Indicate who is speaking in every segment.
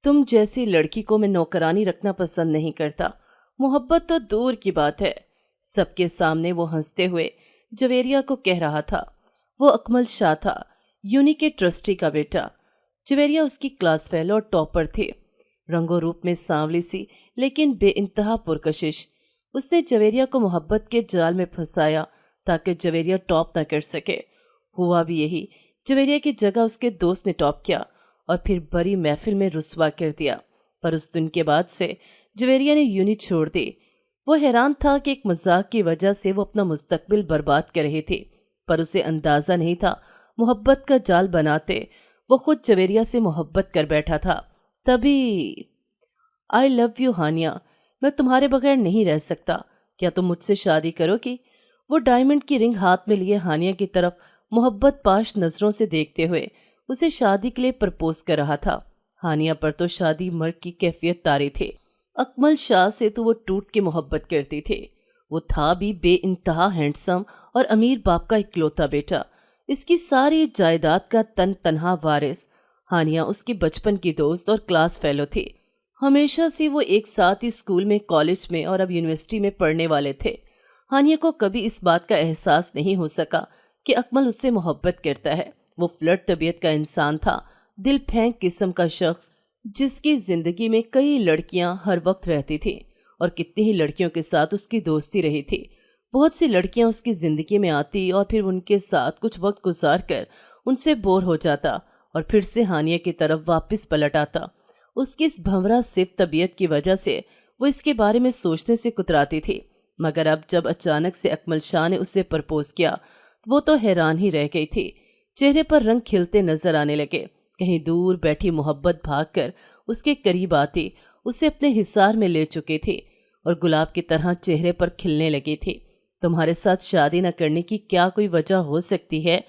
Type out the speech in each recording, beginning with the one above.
Speaker 1: تم جیسی لڑکی کو میں نوکرانی رکھنا پسند نہیں کرتا۔ محبت تو دور کی بات ہے۔ سب کے سامنے وہ ہنستے ہوئے جویریہ کو کہہ رہا تھا۔ وہ اکمل شاہ تھا، یونی کے ٹرسٹی کا بیٹا۔ جویریہ اس کی کلاس فیلو اور ٹاپر تھے۔ رنگ و روپ میں سانولی سی لیکن بے انتہا پرکشش۔ اس نے جویریہ کو محبت کے جال میں پھنسایا تاکہ جویریہ ٹاپ نہ کر سکے۔ ہوا بھی یہی۔ جویریہ کی جگہ اس کے دوست نے ٹاپ کیا اور پھر بڑی محفل میں رسوا کر دیا۔ پر اس دن کے بعد سے جویریہ نے یونی چھوڑ دی۔ وہ حیران تھا کہ ایک مذاق کی وجہ سے وہ اپنا مستقبل برباد کر رہے تھے، پر اسے اندازہ نہیں تھا محبت کا جال بناتے وہ خود جویریہ سے محبت کر بیٹھا تھا۔ تبھی آئی لو یو ہانیہ، میں تمہارے بغیر نہیں رہ سکتا، کیا تم مجھ سے شادی کرو گی؟ وہ ڈائمنڈ کی رنگ ہاتھ میں لیے ہانیہ کی طرف محبت پاش نظروں سے دیکھتے ہوئے اسے شادی کے لیے پرپوز کر رہا تھا۔ ہانیہ پر تو شادی مرگ کی کیفیت طاری تھے۔ اکمل شاہ سے تو وہ ٹوٹ کے محبت کرتی تھی۔ وہ تھا بھی بے انتہا ہینڈسم اور امیر باپ کا اکلوتا بیٹا، اس کی ساری جائیداد کا تنہا وارث۔ ہانیہ اس کی بچپن کی دوست اور کلاس فیلو تھی۔ ہمیشہ سے وہ ایک ساتھ ہی اسکول میں، کالج میں اور اب یونیورسٹی میں پڑھنے والے تھے۔ ہانیہ کو کبھی اس بات کا احساس نہیں ہو سکا کہ اکمل اس سے محبت کرتا ہے۔ وہ فلرٹ طبیعت کا انسان تھا، دل پھینک قسم کا شخص، جس کی زندگی میں کئی لڑکیاں ہر وقت رہتی تھیں اور کتنی ہی لڑکیوں کے ساتھ اس کی دوستی رہی تھی۔ بہت سی لڑکیاں اس کی زندگی میں آتی اور پھر ان کے ساتھ کچھ وقت گزار کر ان سے بور ہو جاتا اور پھر سے ہانیہ کی طرف واپس پلٹ آتا۔ اس کی اس بھنورا صفت طبیعت کی وجہ سے وہ اس کے بارے میں سوچنے سے کتراتی تھی، مگر اب جب اچانک سے اکمل شاہ نے اسے پرپوز کیا وہ تو حیران ہی رہ گئی تھی۔ چہرے پر رنگ کھلتے نظر آنے لگے۔ کہیں دور بیٹھی محبت بھاگ کر اس کے قریب آتی، اسے اپنے حصار میں لے چکے تھے اور گلاب کی طرح چہرے پر کھلنے لگی تھی۔ تمہارے ساتھ شادی نہ کرنے کی کیا کوئی وجہ ہو سکتی ہے؟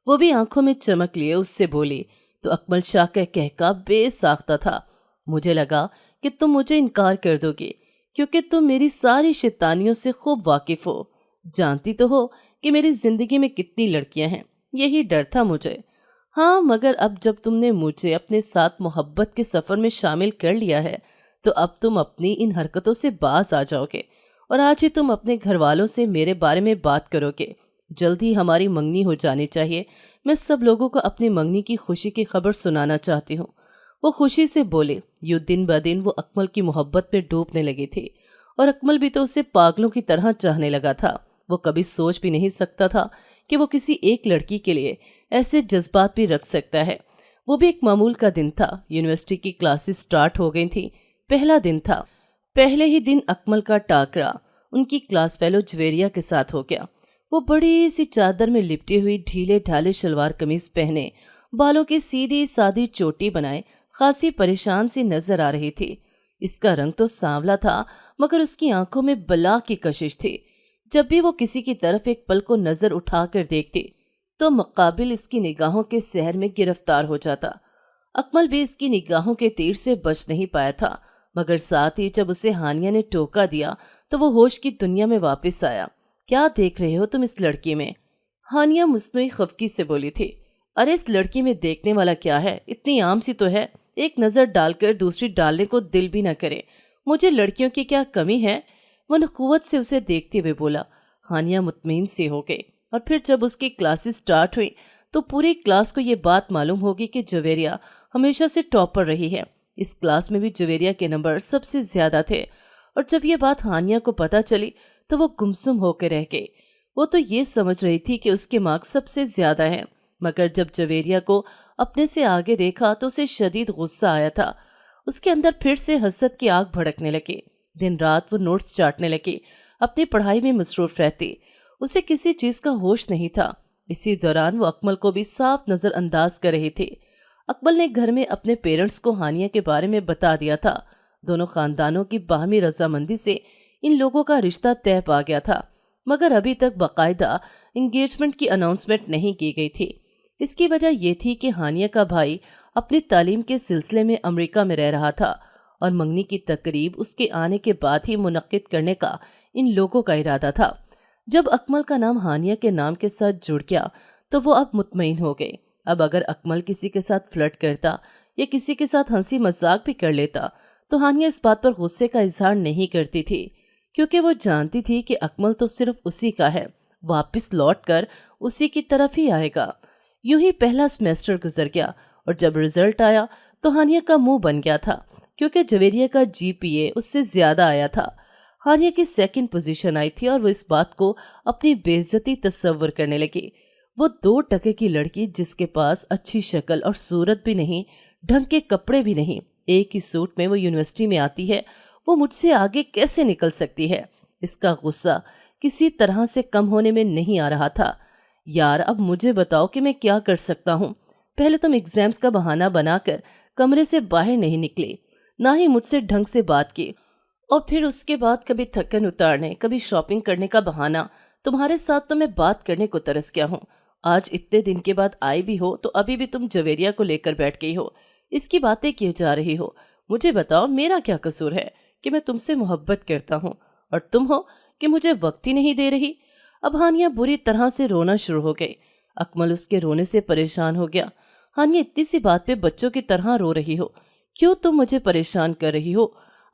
Speaker 1: وہ بھی آنکھوں میں چمک لیے اس سے بولی تو اکمل شاہ کا کہکا بے ساختہ تھا۔ مجھے لگا کہ تم مجھے انکار کر دو گے کیونکہ تم میری ساری شیطانیوں سے خوب واقف ہو، جانتی تو ہو کہ میری زندگی میں کتنی لڑکیاں ہیں، یہی ڈر تھا مجھے۔ ہاں، مگر اب جب تم نے مجھے اپنے ساتھ محبت کے سفر میں شامل کر لیا ہے تو اب تم اپنی ان حرکتوں سے باز آ جاؤ گے اور آج ہی تم اپنے گھر والوں سے میرے بارے میں بات کرو گے۔ جلد ہی ہماری منگنی ہو جانی چاہیے۔ میں سب لوگوں کو اپنی منگنی کی خوشی کی خبر سنانا چاہتی ہوں۔ وہ خوشی سے بولے۔ یوں دن بدن وہ اکمل کی محبت میں ڈوبنے لگی تھی اور اکمل بھی تو اسے پاگلوں کی طرح چاہنے لگا تھا۔ وہ کبھی سوچ بھی نہیں سکتا تھا کہ وہ کسی ایک لڑکی کے لیے ایسے جذبات بھی رکھ سکتا ہے۔ وہ بھی ایک معمول کا دن تھا۔ یونیورسٹی کی کلاسز سٹارٹ ہو گئی تھیں۔ پہلا دن تھا۔ پہلے ہی دن اکمل کا ٹاکرا ان کی کلاس فیلو جویریہ کے ساتھ ہو گیا۔ وہ بڑی سی چادر میں لپٹی ہوئی ڈھیلے ڈھالے شلوار قمیض پہنے، بالوں کی سیدھی سادھی چوٹی بنائے خاصی پریشان سی نظر آ رہی تھی۔ اس کا رنگ تو سانولا تھا مگر اس کی آنکھوں میں بلا کی کشش تھی۔ جب بھی وہ کسی کی طرف ایک پل کو نظر اٹھا کر دیکھتی تو مقابل اس کی نگاہوں کے سحر میں گرفتار ہو جاتا۔ اکمل بھی اس کی نگاہوں کے تیر سے بچ نہیں پایا تھا، مگر ساتھ ہی جب اسے ہانیہ نے ٹوکا دیا تو وہ ہوش کی دنیا میں واپس آیا۔ کیا دیکھ رہے ہو تم اس لڑکی میں؟ ہانیہ مصنوعی خفگی سے بولی تھی۔ ارے اس لڑکی میں دیکھنے والا کیا ہے؟ اتنی عام سی تو ہے، ایک نظر ڈال کر دوسری ڈالنے کو دل بھی نہ کرے۔ مجھے لڑکیوں کی کیا کمی ہے؟ وہ نخوت سے اسے دیکھتے ہوئے بولا۔ ہانیہ مطمئن سی ہو گئی اور پھر جب اس کی کلاسز سٹارٹ ہوئی تو پوری کلاس کو یہ بات معلوم ہوگی کہ جویریہ ہمیشہ سے ٹاپر رہی ہے۔ اس کلاس میں بھی جویریہ کے نمبر سب سے زیادہ تھے اور جب یہ بات ہانیہ کو پتہ چلی تو وہ گمسم ہو کے رہ گئی۔ وہ تو یہ سمجھ رہی تھی کہ اس کے مارکس سب سے زیادہ ہیں، مگر جب جویریہ کو اپنے سے آگے دیکھا تو اسے شدید غصہ آیا تھا۔ اس کے اندر پھر سے حسد کی آگ بھڑکنے لگی۔ دن رات وہ نوٹس چاٹنے لگی، اپنی پڑھائی میں مصروف رہتی، اسے کسی چیز کا ہوش نہیں تھا۔ اسی دوران وہ اکمل کو بھی صاف نظر انداز کر رہی تھی۔ اکمل نے گھر میں اپنے پیرنٹس کو ہانیہ کے بارے میں بتا دیا تھا۔ دونوں خاندانوں کی باہمی رضامندی سے ان لوگوں کا رشتہ طے پا گیا تھا، مگر ابھی تک باقاعدہ انگیجمنٹ کی اناؤنسمنٹ نہیں کی گئی تھی۔ اس کی وجہ یہ تھی کہ ہانیہ کا بھائی اپنی تعلیم کے سلسلے میں امریکہ میں رہ رہا تھا اور منگنی کی تقریب اس کے آنے کے بعد ہی منعقد کرنے کا ان لوگوں کا ارادہ تھا۔ جب اکمل کا نام ہانیہ کے نام کے ساتھ جڑ گیا تو وہ اب مطمئن ہو گئے۔ اب اگر اکمل کسی کے ساتھ فلرٹ کرتا یا کسی کے ساتھ ہنسی مذاق بھی کر لیتا تو ہانیہ اس بات پر غصے کا اظہار نہیں کرتی تھی، کیونکہ وہ جانتی تھی کہ اکمل تو صرف اسی کا ہے، واپس لوٹ کر اسی کی طرف ہی آئے گا۔ یوں ہی پہلا سیمیسٹر گزر گیا اور جب رزلٹ آیا تو ہانیہ کا منہ بن گیا تھا، کیونکہ جویریہ کا GPA اس سے زیادہ آیا تھا۔ ہانیہ کی سیکنڈ پوزیشن آئی تھی اور وہ اس بات کو اپنی بے عزتی تصور کرنے لگی۔ وہ 2 ٹکے کی لڑکی جس کے پاس اچھی شکل اور صورت بھی نہیں، ڈھنگ کے کپڑے بھی نہیں، ایک ہی سوٹ میں وہ یونیورسٹی میں آتی ہے، وہ مجھ سے آگے کیسے نکل سکتی ہے؟ اس کا غصہ کسی طرح سے کم ہونے میں نہیں آ رہا تھا۔ یار اب مجھے بتاؤ کہ میں کیا کر سکتا ہوں؟ پہلے تم ایگزامز کا بہانہ بنا کر کمرے سے باہر نہیں نکلے، نہ ہی مجھ سے ڈھنگ سے بات کی، اور پھر اس کے بعد کبھی تھکن اتارنے، کبھی شاپنگ کرنے کا بہانہ۔ تمہارے ساتھ تو میں بات کرنے کو ترس گیا ہوں۔ آج اتنے دن کے بعد آئی بھی ہو تو ابھی بھی تم جویریہ کو لے کر بیٹھ گئی ہو، اس کی باتیں کیے جا رہی ہو۔ مجھے بتاؤ میرا کیا قصور ہے کہ میں تم سے محبت کرتا ہوں اور تم ہو کہ مجھے وقت ہی نہیں دے رہی؟ اب ہانیہ بری طرح سے رونا شروع ہو گئی۔ اکمل اس کے رونے سے پریشان ہو گیا۔ ہانیہ اتنی سی بات پہ بچوں کی طرح رو رہی ہو، کیوں تم مجھے پریشان کر رہی ہو؟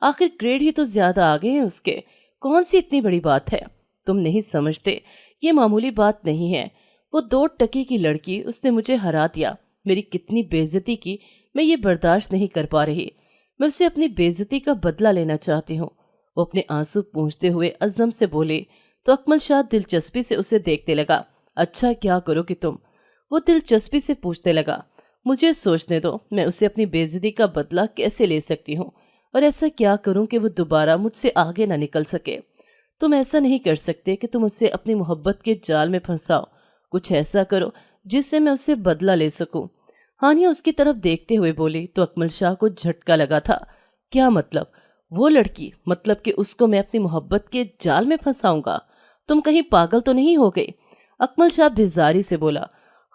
Speaker 1: آخر گریڈ ہی تو زیادہ آگے ہیں اس کے، کون سی اتنی بڑی بات ہے؟ تم نہیں سمجھتے، یہ معمولی بات نہیں ہے۔ وہ 2 ٹکے کی لڑکی، اس نے مجھے ہرا دیا، میری کتنی بے عزتی کی میں یہ برداشت نہیں کر پا رہی۔ میں اسے اپنی بے عزتی کا بدلہ لینا چاہتی ہوں۔ وہ اپنے آنسو پونچھتے ہوئے عزم سے بولے تو اکمل شاہ دلچسپی سے اسے دیکھنے لگا۔ اچھا کیا کرو گی تم؟ وہ دلچسپی سے پوچھنے لگا۔ مجھے سوچنے دو، میں اسے اپنی بے عزتی کا بدلہ کیسے لے سکتی ہوں، اور ایسا کیا کروں کہ وہ دوبارہ مجھ سے آگے نہ نکل سکے؟ تم ایسا نہیں کر سکتے کہ تم اسے اپنی محبت کے جال میں پھنساؤ، کچھ ایسا کرو جس سے میں اس سے بدلہ لے سکوں۔ ہانیہ اس کی طرف دیکھتے ہوئے بولی تو اکمل شاہ کو جھٹکا لگا تھا۔ کیا مطلب؟ وہ لڑکی، مطلب کہ اس کو میں اپنی محبت کے جال میں پھنساؤں گا؟ تم کہیں پاگل تو نہیں ہو گئی؟ اکمل شاہ بیزاری سے بولا۔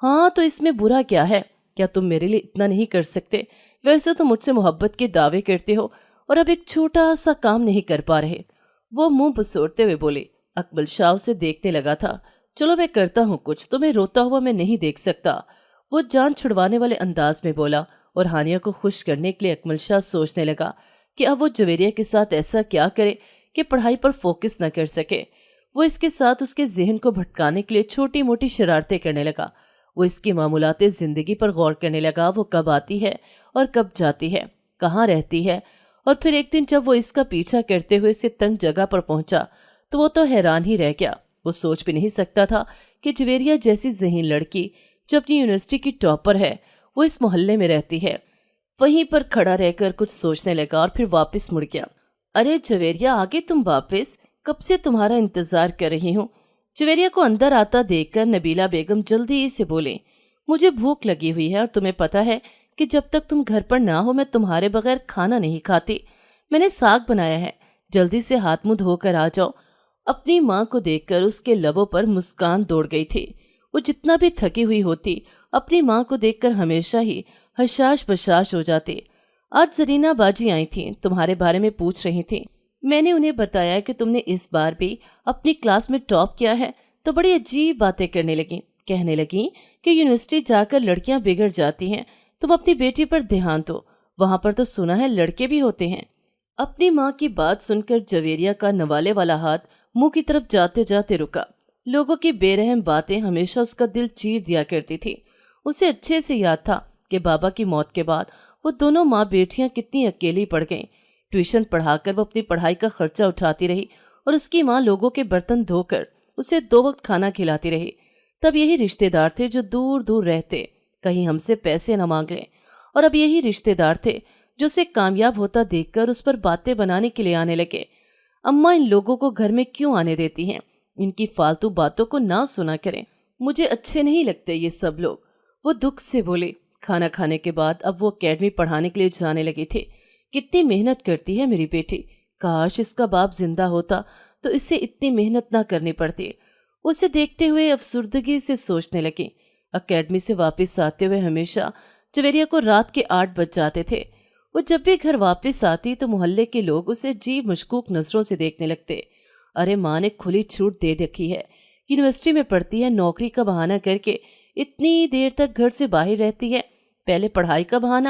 Speaker 1: ہاں تو اس میں برا کیا ہے؟ کیا تم میرے لیے اتنا نہیں کر سکتے؟ ویسے تو مجھ سے محبت کے دعوے کرتے ہو اور اب ایک چھوٹا سا کام نہیں کر پا رہے۔ وہ منہ بسوڑتے ہوئے بولے۔ اکمل شاہ اسے دیکھنے لگا تھا۔ چلو میں کرتا ہوں کچھ، تمہیں روتا ہوا میں نہیں دیکھ سکتا، وہ جان چھڑوانے والے انداز میں بولا۔ اور ہانیہ کو خوش کرنے کے لیے اکمل شاہ سوچنے لگا کہ اب وہ جویریہ کے ساتھ ایسا کیا کرے کہ پڑھائی پر فوکس نہ کر سکے۔ وہ اس کے ساتھ اس کے ذہن کو بھٹکانے کے لیے چھوٹی موٹی شرارتیں کرنے لگا۔ وہ اس کی معمولات زندگی پر غور کرنے لگا، وہ کب آتی ہے اور کب جاتی ہے، کہاں رہتی ہے۔ اور پھر ایک دن جب وہ اس کا پیچھا کرتے ہوئے اسے تنگ جگہ پر پہنچا تو وہ تو حیران ہی رہ گیا۔ وہ سوچ بھی نہیں سکتا تھا کہ جویریہ جیسی ذہین لڑکی جو اپنی یونیورسٹی کی ٹاپر ہے، وہ اس محلے میں رہتی ہے۔ وہیں پر کھڑا رہ کر کچھ سوچنے لگا اور پھر واپس مڑ گیا۔ ارے جویریہ آگے تم واپس، کب سے تمہارا انتظار کر رہی ہوں۔ جویریہ کو اندر آتا دیکھ کر نبیلہ بیگم جلدی سے بولے، مجھے بھوک لگی ہوئی ہے اور تمہیں پتہ ہے کہ جب تک تم گھر پر نہ ہو میں تمہارے بغیر کھانا نہیں کھاتی۔ میں نے ساگ بنایا ہے، جلدی سے ہاتھ منہ دھو کر آ جاؤ۔ اپنی ماں کو دیکھ کر اس کے لبوں پر مسکان دوڑ گئی تھی۔ وہ جتنا بھی تھکی ہوئی ہوتی، اپنی ماں کو دیکھ کر ہمیشہ ہی حشاش بشاش ہو جاتی۔ آج زرینہ باجی آئی تھیں، تمہارے بارے میں پوچھ رہی تھیں۔ میں نے انہیں بتایا کہ تم نے اس بار بھی اپنی کلاس میں ٹاپ کیا ہے تو بڑی عجیب باتیں کرنے لگیں، کہنے لگیں کہ یونیورسٹی جا کر لڑکیاں بگڑ جاتی ہیں، تم اپنی بیٹی پر دھیان دو، وہاں پر تو سنا ہے لڑکے بھی ہوتے ہیں۔ اپنی ماں کی بات سن کر جویریہ کا نوالے والا ہاتھ منہ کی طرف جاتے جاتے رکا۔ لوگوں کی بے رحم باتیں ہمیشہ اس کا دل چیر دیا کرتی تھی۔ اسے اچھے سے یاد تھا کہ بابا کی موت کے بعد وہ دونوں ماں بیٹیاں کتنی اکیلی پڑ گئیں۔ ٹیوشن پڑھا کر وہ اپنی پڑھائی کا خرچہ اٹھاتی رہی اور اس کی ماں لوگوں کے برتن دھو کر اسے 2 وقت کھانا کھلاتی رہی۔ تب یہی رشتے دار تھے جو دور دور رہتے، کہیں ہم سے پیسے نہ مانگ لیں، اور اب یہی رشتے دار تھے جو اسے کامیاب ہوتا دیکھ کر اس پر باتیں بنانے کے لیے آنے لگے۔ اماں ان لوگوں کو گھر میں کیوں آنے دیتی ہیں؟ ان کی فالتو باتوں کو نہ سنا کریں، مجھے اچھے نہیں لگتے یہ سب لوگ، وہ دکھ سے بولے۔ کھانا کھانے کے بعد اب وہ اکیڈمی پڑھانے کے لیے جانے لگے تھے۔ کتنی محنت کرتی ہے میری بیٹی، کاش اس کا باپ زندہ ہوتا تو اس سے اتنی محنت نہ کرنی پڑتی۔ اسے دیکھتے ہوئے افسردگی سے سوچنے لگے۔ اکیڈمی سے واپس آتے ہوئے ہمیشہ جویریہ کو رات کے 8 بج جاتے تھے۔ وہ جب بھی گھر واپس آتی تو محلے کے لوگ اسے عجیب مشکوک نظروں سے دیکھنے لگتے۔ ارے ماں نے کھلی چھوٹ دے رکھی ہے، یونیورسٹی میں پڑھتی ہے، نوکری کا بہانہ کر کے اتنی دیر تک گھر سے باہر رہتی ہے، پہلے پڑھائی کا بہانہ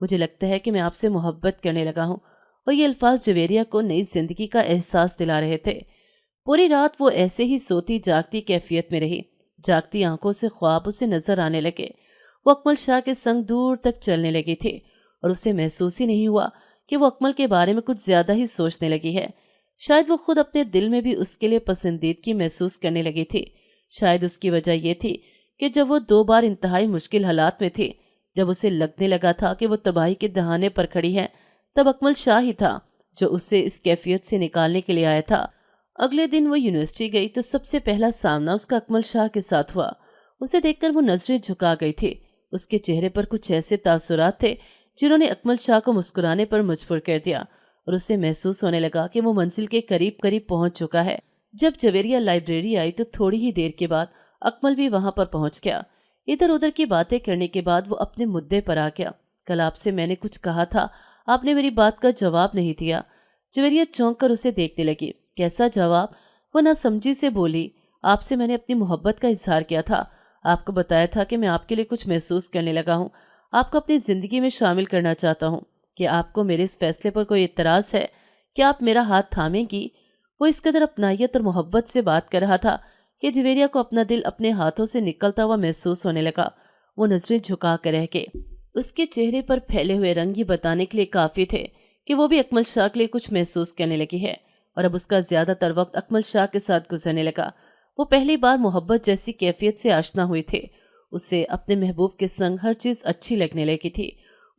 Speaker 1: مجھے لگتا ہے کہ میں آپ سے محبت کرنے لگا ہوں۔ اور یہ الفاظ جویریہ کو نئی زندگی کا احساس دلا رہے تھے۔ پوری رات وہ ایسے ہی سوتی جاگتی کیفیت میں رہی۔ جاگتی آنکھوں سے خواب اسے نظر آنے لگے۔ وہ اکمل شاہ کے سنگ دور تک چلنے لگی تھی اور اسے محسوس ہی نہیں ہوا کہ وہ اکمل کے بارے میں کچھ زیادہ ہی سوچنے لگی ہے۔ شاید وہ خود اپنے دل میں بھی اس کے لیے پسندیدگی محسوس کرنے لگی تھی۔ شاید اس کی وجہ یہ تھی کہ جب وہ 2 بار انتہائی مشکل حالات میں تھی، جب اسے لگنے لگا تھا کہ وہ تباہی کے دہانے پر کھڑی ہے، تب اکمل شاہ ہی تھا جو اسے اس کیفیت سے نکالنے کے لیے آیا تھا۔ اگلے دن وہ یونیورسٹی گئی تو سب سے پہلا سامنا اس کا اکمل شاہ کے ساتھ ہوا۔ اسے دیکھ کر وہ نظریں جھکا گئی تھی۔ اس کے چہرے پر کچھ ایسے تاثرات تھے جنہوں نے اکمل شاہ کو مسکرانے پر مجبور کر دیا، اور اسے محسوس ہونے لگا کہ وہ منزل کے قریب پہنچ چکا ہے۔ جب جویریہ لائبریری آئی تو تھوڑی ہی دیر کے بعد اکمل بھی وہاں پر پہنچ گیا۔ ادھر ادھر کی باتیں کرنے کے بعد وہ اپنے مدعے پر آ گیا۔ کل آپ سے میں نے کچھ کہا تھا، آپ نے میری بات کا جواب نہیں دیا۔ جویریہ چونک کر اسے دیکھنے لگی۔ کیسا جواب؟ وہ نہ سمجھی سے بولی۔ آپ سے میں نے اپنی محبت کا اظہار کیا تھا، آپ کو بتایا تھا کہ میں آپ کے لیے کچھ محسوس کرنے لگا ہوں، آپ کو اپنی زندگی میں شامل کرنا چاہتا ہوں۔ کہ آپ کو میرے اس فیصلے پر کوئی اعتراض ہے؟ کیا آپ میرا ہاتھ تھامیں گی؟ وہ اس قدر اپنائیت اور محبت سے بات کر رہا تھا کہ جویریہ کو اپنا دل اپنے ہاتھوں سے نکلتا ہوا محسوس ہونے لگا۔ وہ نظریں جھکا کر رہ گئے۔ اس کے چہرے پر پھیلے ہوئے رنگ یہ بتانے کے لیے کافی تھے کہ وہ بھی اکمل شاہ کے لیے کچھ محسوس کرنے لگی ہے، اور اب اس کا زیادہ تر وقت اکمل شاہ کے ساتھ گزرنے لگا۔ وہ پہلی بار محبت جیسی کیفیت سے آشنا ہوئی تھے۔ اسے اپنے محبوب کے سنگ ہر چیز اچھی لگنے لگی تھی۔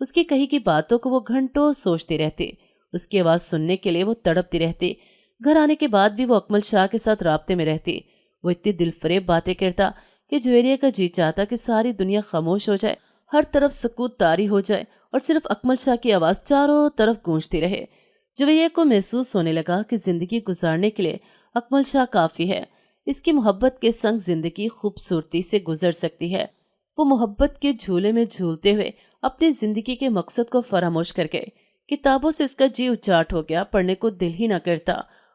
Speaker 1: اس کی کہی کی باتوں کو وہ گھنٹوں سوچتی رہتی، اس کی آواز سننے کے لیے وہ تڑپتی رہتی۔ گھر آنے کے بعد بھی وہ اکمل شاہ کے ساتھ رابطے میں رہتی۔ وہ اتنی دل فریب باتیں کرتا کہ جویریہ کا جی چاہتا کہ ساری دنیا خاموش ہو جائے، ہر طرف سکوت طاری ہو جائے اور صرف اکمل شاہ کی آواز چاروں طرف گونجتی رہے۔ جویریہ کو محسوس ہونے لگا کہ زندگی گزارنے کے لیے اکمل شاہ کافی ہے۔ اس کی محبت کے سنگ زندگی خوبصورتی سے گزر سکتی ہے۔ وہ محبت کے جھولے میں جھولتے ہوئے اپنی زندگی کے مقصد کو فراموش کر گئے۔ کتابوں سے اس کا جی اچاٹ ہو گیا، پڑھنے کو دل ہی نہ کرتا،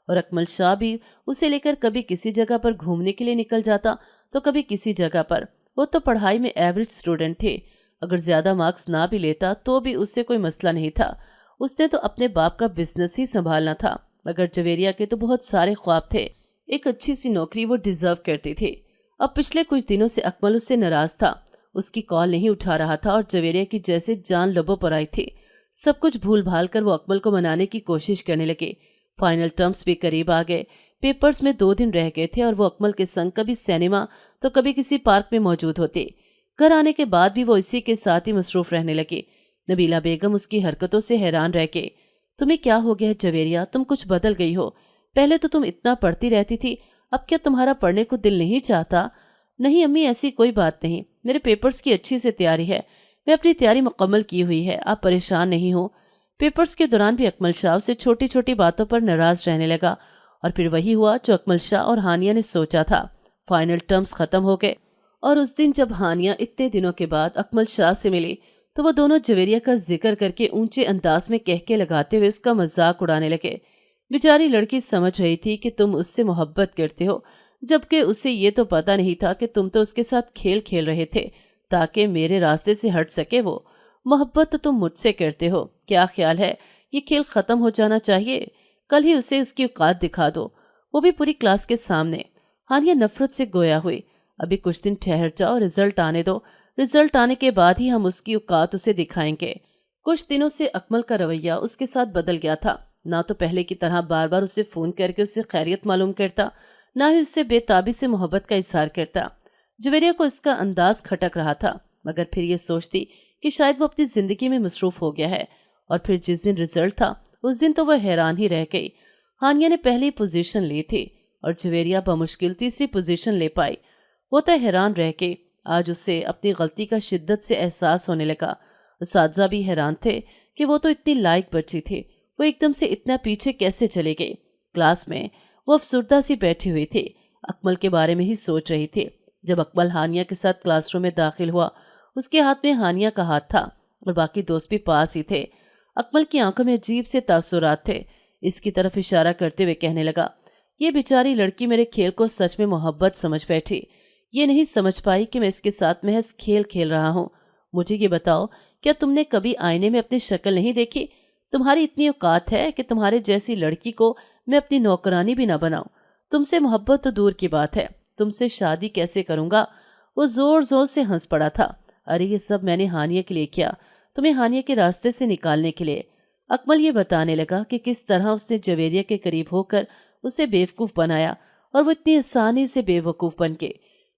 Speaker 1: اور اکمل شاہ بھی اسے لے کر کبھی کسی جگہ پر گھومنے کے لیے نکل جاتا تو کبھی کسی جگہ پر۔ وہ تو پڑھائی میں ایوریج سٹوڈنٹ تھے، اگر زیادہ مارکس نہ بھی لیتا تو بھی اس سے کوئی مسئلہ نہیں تھا۔ اس نے تو اپنے باپ کا بزنس ہی سنبھالنا تھا، مگر جویریہ کے تو بہت سارے خواب تھے۔ ایک اچھی سی نوکری وہ ڈیزرو کرتی تھی۔ اب پچھلے کچھ دنوں سے اکمل اس سے ناراض تھا، اس کی کال نہیں اٹھا رہا تھا، اور جویریہ کی جیسے جان لبوں پر آئی تھی۔ سب کچھ بھول بھال کر وہ اکمل کو منانے کی کوشش کرنے لگے۔ فائنل ٹرمز بھی قریب آ گئے، پیپرز میں 2 دن رہ گئے تھے، اور وہ اکمل کے سنگ کبھی سینما تو کبھی کسی پارک میں موجود ہوتے۔ گھر آنے کے بعد بھی وہ اسی کے ساتھ ہی مصروف رہنے لگے۔ نبیلہ بیگم اس کی حرکتوں سے حیران رہ گئے۔ تمہیں کیا ہو گیا جویریہ؟ تم کچھ بدل گئی ہو۔ پہلے تو تم اتنا پڑھتی رہتی تھی، اب کیا تمہارا پڑھنے کو دل نہیں چاہتا؟ نہیں امی، ایسی کوئی بات نہیں، میرے پیپرز کی اچھی سے تیاری ہے، میں اپنی تیاری مکمل کی ہوئی ہے، آپ پریشان نہیں ہو۔ پیپرز کے دوران بھی اکمل شاہ سے چھوٹی چھوٹی باتوں پر ناراض رہنے لگا، اور پھر وہی ہوا جو اکمل شاہ اور ہانیہ نے سوچا تھا۔ فائنل ٹرمز ختم ہو گئے، اور اس دن جب ہانیہ اتنے دنوں کے بعد اکمل شاہ سے ملی تو وہ دونوں جویریہ کا ذکر کر کے اونچے انداز میں کہکے لگاتے ہوئے اس کا مذاق اڑانے لگے۔ بیچاری لڑکی سمجھ رہی تھی کہ تم اس سے محبت کرتے ہو، جبکہ اسے یہ تو پتا نہیں تھا کہ تم تو اس کے ساتھ کھیل کھیل رہے تھے تاکہ میرے راستے سے ہٹ سکے وہ۔ محبت تو تم مجھ سے کرتے ہو، کیا خیال ہے یہ کھیل ختم ہو جانا چاہیے؟ کل ہی اسے اس کی اوقات دکھا دو، وہ بھی پوری کلاس کے سامنے۔ ہانیہ نفرت سے گویا ہوئی۔ ابھی کچھ دن ٹھہر جاؤ، رزلٹ آنے دو، رزلٹ آنے کے بعد ہی ہم اس کی اوقات اسے دکھائیں گے۔ کچھ دنوں سے اکمل کا رویہ اس کے ساتھ بدل گیا تھا، نہ تو پہلے کی طرح بار بار اسے فون کر کے اس سے خیریت معلوم کرتا، نہ ہی اس سے بے تابی سے محبت کا اظہار کرتا۔ جویریہ کو اس کا انداز کھٹک رہا تھا، مگر پھر یہ سوچتی کہ شاید وہ اپنی زندگی میں مصروف ہو گیا ہے، اور پھر جس دن رزلٹ تھا اس دن تو وہ حیران ہی رہ گئی۔ ہانیہ نے پہلی پوزیشن لی تھی اور جویریہ بمشکل تیسری پوزیشن لے پائی۔ وہ تو حیران رہ کے آج اسے اپنی غلطی کا شدت سے احساس ہونے لگا۔ اساتذہ بھی حیران تھے کہ وہ تو اتنی لائق بچی تھی، وہ ایک دم سے اتنا پیچھے کیسے چلے گئی۔ کلاس میں وہ افسردہ سی بیٹھی ہوئی تھی، اکمل کے بارے میں ہی سوچ رہی تھی۔ جب اکمل ہانیہ کے ساتھ کلاس روم میں داخل ہوا، اس کے ہاتھ میں ہانیہ کا ہاتھ تھا اور باقی دوست بھی پاس ہی تھے۔ اکمل کی آنکھوں میں عجیب سے تاثرات تھے۔ اس کی طرف اشارہ کرتے ہوئے کہنے لگا، یہ بیچاری لڑکی میرے کھیل کو سچ میں محبت سمجھ بیٹھی، یہ نہیں سمجھ پائی کہ میں اس کے ساتھ محض کھیل کھیل رہا ہوں۔ مجھے یہ بتاؤ کیا تم نے کبھی آئینے میں اپنی شکل نہیں دیکھی؟ تمہاری اتنی اوقات ہے کہ تمہارے جیسی لڑکی کو میں اپنی نوکرانی بھی نہ بناؤں؟ تم سے محبت تو دور کی بات ہے، تم سے شادی کیسے کروں گا؟ وہ زور زور سے ہنس پڑا تھا۔ ارے یہ سب میں نے ہانیہ کے لیے کیا، تمہیں ہانیہ کے راستے سے نکالنے کے لیے۔ اکمل یہ بتانے لگا کہ کس طرح اس نے جویریہ کے قریب ہو کر اسے بیوقوف بنایا، اور وہ اتنی آسانی سے بے وقوف بن کے۔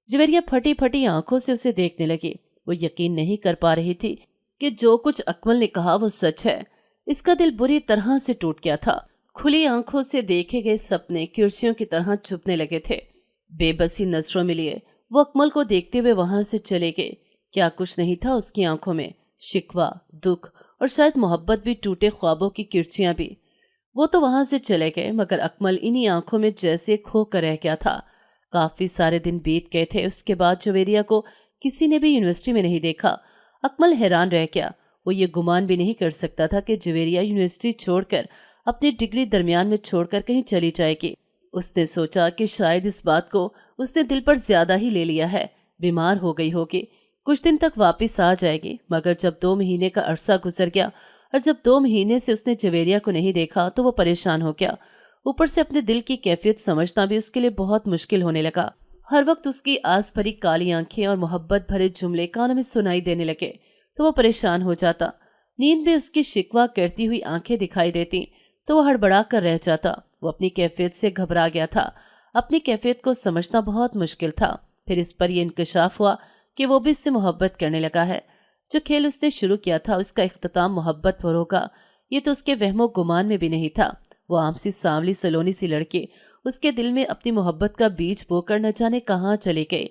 Speaker 1: جویریہ پھٹی پھٹی آنکھوں سے اسے دیکھنے لگی۔ وہ یقین نہیں کر پا رہی تھی کہ جو کچھ اکمل نے کہا وہ سچ ہے۔ اس کا دل بری طرح سے ٹوٹ گیا تھا۔ کھلی آنکھوں سے دیکھے گئے سپنے کرسیوں کی طرح چبھنے لگے تھے۔ بے بسی نظروں میں لیے وہ اکمل کو دیکھتے ہوئے وہاں سے چلے گئے۔ کیا کچھ نہیں تھا اس کی آنکھوں میں، شکوہ، دکھ اور شاید محبت بھی، ٹوٹے خوابوں کی کرسیاں بھی۔ وہ تو وہاں سے چلے گئے، مگر اکمل انہی آنکھوں میں جیسے کھو کر رہ گیا تھا۔ کافی سارے دن بیت گئے تھے۔ اس کے بعد جویریہ کو کسی نے بھی یونیورسٹی میں نہیں دیکھا۔ اکمل حیران رہ گیا۔ وہ یہ گمان بھی نہیں کر سکتا تھا کہ جویریہ یونیورسٹی چھوڑ کر اپنی ڈگری درمیان میں چھوڑ کر کہیں چلی جائے گی۔ اس نے سوچا کہ شاید اس بات کو اس نے دل پر زیادہ ہی لے لیا ہے، بیمار ہو گئی ہوگی، کچھ دن تک واپس آ جائے گی۔ مگر جب 2 مہینے کا عرصہ گزر گیا اور جب 2 مہینے سے اس نے جویریہ کو نہیں دیکھا تو وہ پریشان ہو گیا۔ اوپر سے اپنے دل کی کیفیت سمجھنا بھی اس کے لیے بہت مشکل ہونے لگا۔ ہر وقت اس کی آس بھری کالی آنکھیں اور محبت بھرے جملے کانوں میں سنائی دینے لگے تو وہ پریشان ہو جاتا۔ نیند میں اس کی شکوہ کرتی ہوئی آنکھیں دکھائی دیتی تو وہ ہڑبڑا کر رہ جاتا۔ وہ اپنی کیفیت سے گھبرا گیا تھا۔ اپنی کیفیت کو سمجھنا بہت مشکل تھا۔ پھر اس پر یہ انکشاف ہوا کہ وہ بھی اس سے محبت کرنے لگا ہے۔ جو کھیل اس نے شروع کیا تھا اس کا اختتام محبت پر ہوگا، یہ تو اس کے وہم و گمان میں بھی نہیں تھا۔ وہ عام سی سانولی سلونی سی لڑکی اس کے دل میں اپنی محبت کا بیج بو کر نہ جانے کہاں چلے گئے۔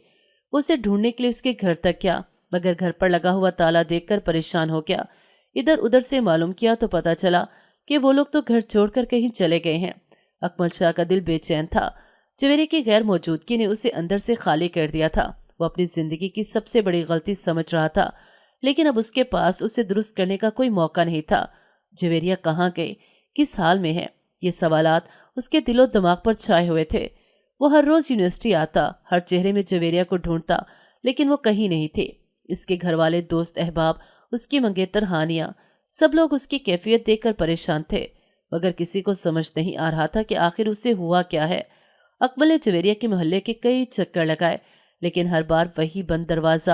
Speaker 1: وہ اسے ڈھونڈنے کے لیے اس کے گھر تک گیا، مگر گھر پر لگا ہوا تالا دیکھ کر پریشان ہو گیا۔ ادھر ادھر سے معلوم کیا تو پتا چلا کہ وہ لوگ تو گھر چھوڑ کر کہیں چلے گئے ہیں۔ اکمل شاہ کا دل بے چین تھا۔ جویریہ کی غیر موجودگی نے اسے اندر سے خالی کر دیا تھا۔ وہ اپنی زندگی کی سب سے بڑی غلطی سمجھ رہا تھا، لیکن اب اس کے پاس اسے درست کرنے کا کوئی موقع نہیں تھا۔ جویریہ کہاں گئی، کس حال میں ہے، یہ سوالات اس کے دل و دماغ پر چھائے ہوئے تھے۔ وہ ہر روز یونیورسٹی آتا، ہر چہرے میں جویریہ کو ڈھونڈتا، لیکن وہ کہیں نہیں تھی۔ اس کے گھر والے، دوست احباب، اس کی منگیتر ہانیہ، سب لوگ اس کی کیفیت دیکھ کر پریشان تھے، مگر کسی کو سمجھ نہیں آ رہا تھا کہ آخر اسے ہوا کیا ہے۔ اکمل نے جویریہ کے محلے کے کئی چکر لگائے، لیکن ہر بار وہی بند دروازہ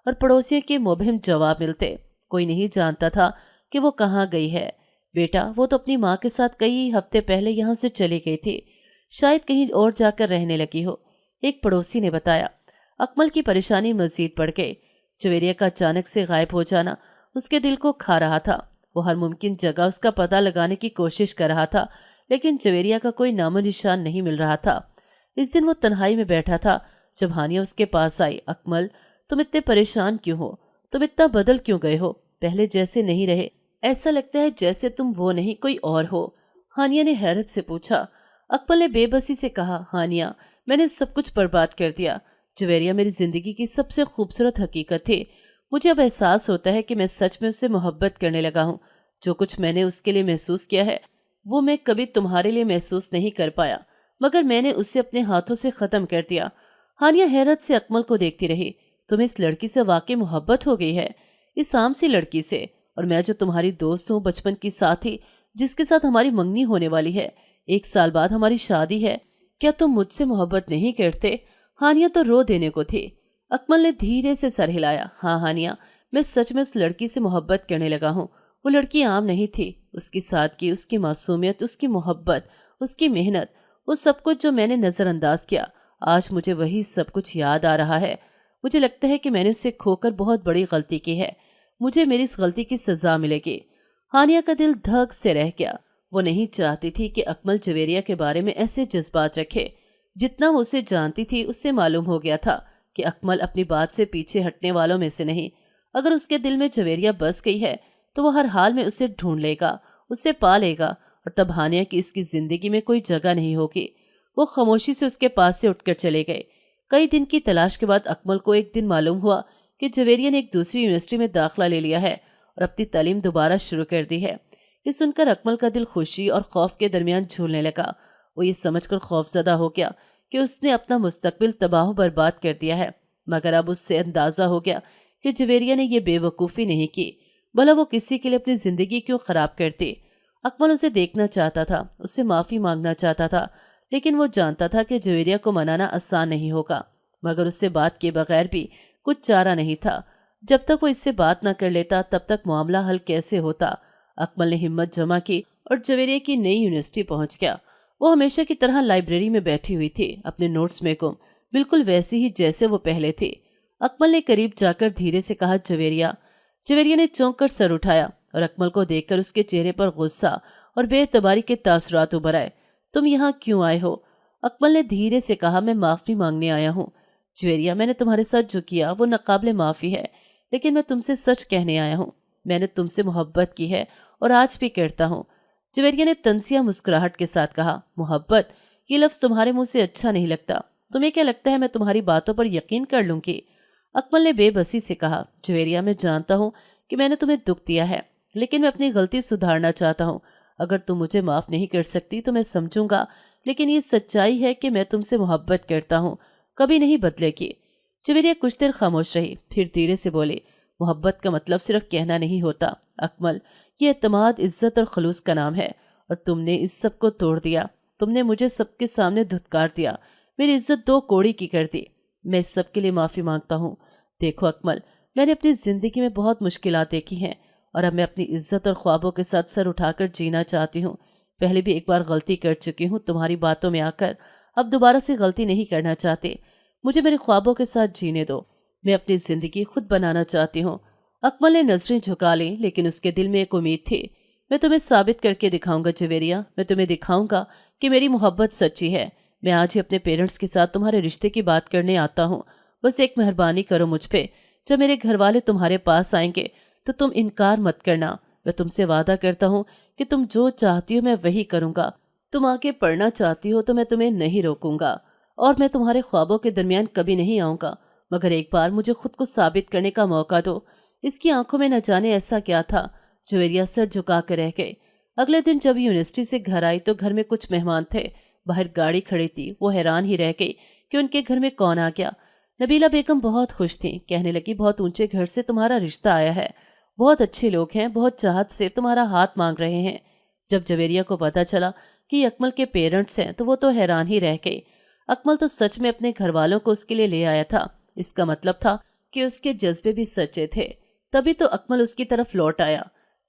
Speaker 1: اور پڑوسیوں کے مبہم جواب ملتے۔ کوئی نہیں جانتا تھا کہ وہ کہاں گئی ہے۔ بیٹا، وہ تو اپنی ماں کے ساتھ کئی ہفتے پہلے یہاں سے چلی گئی تھی، شاید کہیں اور جا کر رہنے لگی ہو، ایک پڑوسی نے بتایا۔ اکمل کی پریشانی مزید بڑھ گئی۔ جویریہ کا اچانک سے غائب ہو جانا اس کے دل کو کھا رہا تھا۔ وہ ہر ممکن جگہ اس کا پتہ لگانے کی کوشش کر رہا تھا، لیکن جویریہ کا کوئی نام و نشان نہیں مل رہا تھا۔ اس دن وہ تنہائی میں بیٹھا تھا جب ہانیہ اس کے پاس آئی۔ اکمل، تم اتنے پریشان کیوں ہو؟ تم اتنا بدل کیوں گئے ہو؟ پہلے جیسے نہیں رہے، ایسا لگتا ہے جیسے تم وہ نہیں کوئی اور ہو۔ ہانیہ نے حیرت سے پوچھا۔ اکمل نے بے بسی سے کہا، ہانیہ، میں نے سب کچھ برباد کر دیا۔ جویریہ میری زندگی کی سب سے خوبصورت حقیقت تھی۔ مجھے اب احساس ہوتا ہے کہ میں سچ میں اس سے محبت کرنے لگا ہوں۔ جو کچھ میں نے اس کے لیے محسوس کیا ہے وہ میں کبھی تمہارے لیے محسوس نہیں کر پایا، مگر میں نے اسے اپنے ہاتھوں سے ختم کر دیا۔ ہانیہ حیرت سے اکمل کو دیکھتی رہی۔ تمہیں اس لڑکی سے واقعی محبت ہو گئی ہے، اس عام سی لڑکی سے؟ اور میں جو تمہاری دوست ہوں، بچپن کی ساتھی، جس کے ساتھ ہماری منگنی ہونے والی ہے، 1 سال بعد ہماری شادی ہے، کیا تم مجھ سے محبت نہیں کرتے؟ ہانیہ تو رو دینے کو تھی۔ اکمل نے دھیرے سے سر ہلایا۔ ہاں ہانیہ، میں سچ میں اس لڑکی سے محبت کرنے لگا ہوں۔ وہ لڑکی عام نہیں تھی۔ اس کی سادگی، اس کی معصومیت، اس کی محبت، اس کی محنت، وہ سب کچھ جو میں نے نظر انداز کیا، آج مجھے وہی سب کچھ یاد آ رہا ہے۔ مجھے لگتا ہے کہ میں نے اسے کھو کر بہت بڑی غلطی کی ہے۔ مجھے میری اس غلطی کی سزا ملے گی۔ ہانیہ کا دل دھک سے رہ گیا۔ وہ نہیں چاہتی تھی کہ اکمل جویریہ کے بارے میں ایسے جذبات رکھے۔ جتنا وہ اسے جانتی تھی اس سے معلوم ہو گیا تھا کہ اکمل اپنی بات سے پیچھے ہٹنے والوں میں سے نہیں۔ اگر اس کے دل میں جویریہ بس گئی ہے تو وہ ہر حال میں اسے ڈھونڈ لے گا، اسے پا لے گا، اور تب ہانیہ کی اس کی زندگی میں کوئی جگہ نہیں ہوگی۔ وہ خاموشی سے اس کے پاس سے اٹھ کر چلے گئے۔ کئی دن کی تلاش کے بعد اکمل کو ایک دن معلوم ہوا کہ جویریہ نے ایک دوسری یونیورسٹی میں داخلہ لے لیا ہے اور اپنی تعلیم دوبارہ شروع کر دی ہے۔ یہ سن کر اکمل کا دل خوشی اور خوف کے درمیان جھولنے لگا۔ وہ یہ سمجھ کر خوفزدہ ہو گیا کہ اس نے اپنا مستقبل تباہ و برباد کر دیا ہے، مگر اب اس سے اندازہ ہو گیا کہ جویریہ نے یہ بے وقوفی نہیں کی، بھلا وہ کسی کے لیے اپنی زندگی کیوں خراب کرتی؟ اکمل اسے دیکھنا چاہتا تھا، اس سے معافی مانگنا چاہتا تھا، لیکن وہ جانتا تھا کہ جویریہ کو منانا آسان نہیں ہوگا، مگر اس سے بات کیے بغیر بھی کچھ چارہ نہیں تھا۔ جب تک وہ اس سے بات نہ کر لیتا تب تک معاملہ حل کیسے ہوتا؟ اکمل نے ہمت جمع کی اور جویریہ کی نئی یونیورسٹی پہنچ گیا۔ وہ ہمیشہ کی طرح لائبریری میں بیٹھی ہوئی تھی، اپنے نوٹس میں گم، بالکل ویسی ہی جیسے وہ پہلے تھی۔ اکمل نے قریب جا کر دھیرے سے کہا، جویریہ۔ جویریہ نے چونک کر سر اٹھایا اور اکمل کو دیکھ کر اس کے چہرے پر غصہ اور بے اعتباری کے تاثرات ابھر آئے۔ تم یہاں کیوں آئے ہو؟ اکمل نے دھیرے سے کہا، میں معافی مانگنے آیا ہوں۔ جویریہ، میں نے تمہارے ساتھ جو کیا وہ ناقابل معافی ہے، لیکن میں تم سے سچ کہنے آیا ہوں۔ میں نے تم سے محبت کی ہے اور آج بھی کرتا ہوں۔ جویریہ نے تنزیہ مسکراہٹ کے ساتھ کہا، محبت؟ یہ لفظ تمہارے منہ سے اچھا نہیں لگتا۔ تمہیں کیا لگتا ہے میں تمہاری باتوں پر یقین کر لوں گی؟ اکمل نے بے بسی سے کہا، جویریہ، میں جانتا ہوں کہ میں نے تمہیں دکھ دیا ہے، لیکن میں اپنی غلطی سدھارنا چاہتا ہوں۔ اگر تم مجھے معاف نہیں کر سکتی تو میں سمجھوں گا، لیکن یہ سچائی ہے کہ میں تم سے محبت کرتا ہوں، کبھی نہیں بدلے گی۔ جویریہ کچھ دیر خاموش رہی، پھر دھیرے سے بولی، محبت کا مطلب صرف کہنا نہیں ہوتا اکمل، یہ اعتماد، عزت اور خلوص کا نام ہے، اور تم نے اس سب کو توڑ دیا۔ تم نے مجھے سب کے سامنے دھتکار دیا، میری عزت دو کوڑی کی کر دی۔ میں اس سب کے لیے معافی مانگتا ہوں۔ دیکھو اکمل، میں نے اپنی زندگی میں بہت مشکلات دیکھی ہیں، اور اب میں اپنی عزت اور خوابوں کے ساتھ سر اٹھا کر جینا چاہتی ہوں۔ پہلے بھی ایک بار غلطی کر چکی ہوں تمہاری باتوں میں آ کر، اب دوبارہ سے غلطی نہیں کرنا چاہتے۔ مجھے میرے خوابوں کے ساتھ جینے دو، میں اپنی زندگی خود بنانا چاہتی ہوں۔ اکمل نے نظریں جھکا لیں، لیکن اس کے دل میں ایک امید تھی۔ میں تمہیں ثابت کر کے دکھاؤں گا جویریہ، میں تمہیں دکھاؤں گا کہ میری محبت سچی ہے۔ میں آج ہی اپنے پیرنٹس کے ساتھ تمہارے رشتے کی بات کرنے آتا ہوں۔ بس ایک مہربانی کرو مجھ پہ، جب میرے گھر والے تمہارے پاس آئیں گے تو تم انکار مت کرنا۔ میں تم سے وعدہ کرتا ہوں کہ تم جو چاہتی ہو میں وہی کروں گا۔ تم آگے پڑھنا چاہتی ہو تو میں تمہیں نہیں روکوں گا، اور میں تمہارے خوابوں کے درمیان کبھی نہیں آؤں گا، مگر ایک بار مجھے خود کو ثابت کرنے کا موقع دو۔ اس کی آنکھوں میں نہ جانے ایسا کیا تھا، جویریہ سر جھکا کر رہ گئے۔ اگلے دن جب یونیورسٹی سے گھر آئی تو گھر میں کچھ مہمان تھے، باہر گاڑی کھڑی تھی۔ وہ حیران ہی رہ گئی کہ ان کے گھر میں کون آ گیا۔ نبیلہ بیگم بہت خوش تھیں، کہنے لگی، بہت اونچے گھر سے تمہارا رشتہ آیا ہے، بہت اچھے لوگ ہیں، بہت چاہت سے تمہارا ہاتھ مانگ رہے ہیں۔ جب جویریہ کو پتہ چلا کہ یہ اکمل کے پیرنٹس ہیں تو وہ تو حیران ہی رہ گئی۔ اکمل تو سچ میں اپنے گھر والوں کو اس کے لیے لے آیا تھا، اس کا مطلب تھا کہ اس کے جذبے بھی سچے تھے، تبھی تو اکمل اس کی طرف لوٹ آیا۔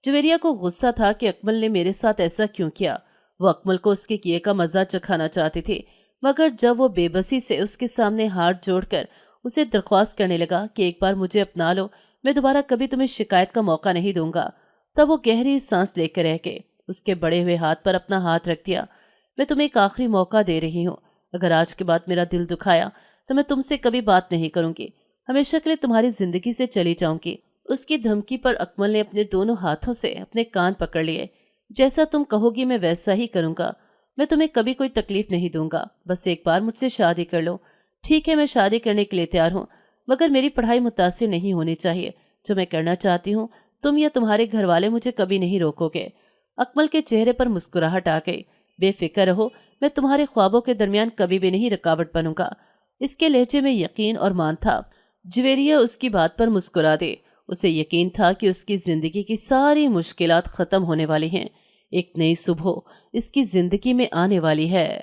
Speaker 1: جویریہ کو غصہ تھا کہ اکمل نے میرے ساتھ ایسا کیوں کیا۔ وہ اکمل کو اس کے کیے کا مزہ چکھانا چاہتی تھی، مگر جب وہ بے بسی سے اس کے سامنے ہاتھ جوڑ کر اسے درخواست کرنے لگا کہ ایک بار مجھے اپنا لو، میں دوبارہ کبھی تمہیں شکایت کا موقع نہیں دوں گا، تب وہ گہری سانس لے کر رہ گئے۔ اس کے بڑے ہوئے ہاتھ پر اپنا ہاتھ رکھ دیا۔ میں تمہیں ایک آخری موقع دے رہی ہوں، اگر آج کے بعد میرا دل دکھایا تو میں تم سے کبھی بات نہیں کروں گی، ہمیشہ کے لیے تمہاری زندگی سے چلی جاؤں گی۔ اس کی دھمکی پر اکمل نے اپنے دونوں ہاتھوں سے اپنے کان پکڑ لیے۔ جیسا تم کہو گی میں ویسا ہی کروں گا، میں تمہیں کبھی کوئی تکلیف نہیں دوں گا، بس ایک بار مجھ سے شادی کر لو۔ ٹھیک ہے، میں شادی کرنے کے لیے تیار ہوں، مگر میری پڑھائی متاثر نہیں ہونی چاہیے۔ جو میں کرنا چاہتی ہوں تم یا تمہارے گھر والے مجھے کبھی نہیں روکو گے۔ اکمل کے چہرے پر مسکراہٹ آ گئی۔ بے فکر رہو، میں تمہارے خوابوں کے درمیان کبھی بھی نہیں رکاوٹ بنوں گا۔ اس کے لہجے میں یقین اور مان تھا۔ جویریہ اس کی بات پر مسکرا دے۔ اسے یقین تھا کہ اس کی زندگی کی ساری مشکلات ختم ہونے والی ہیں، ایک نئی صبح اس کی زندگی میں آنے والی ہے۔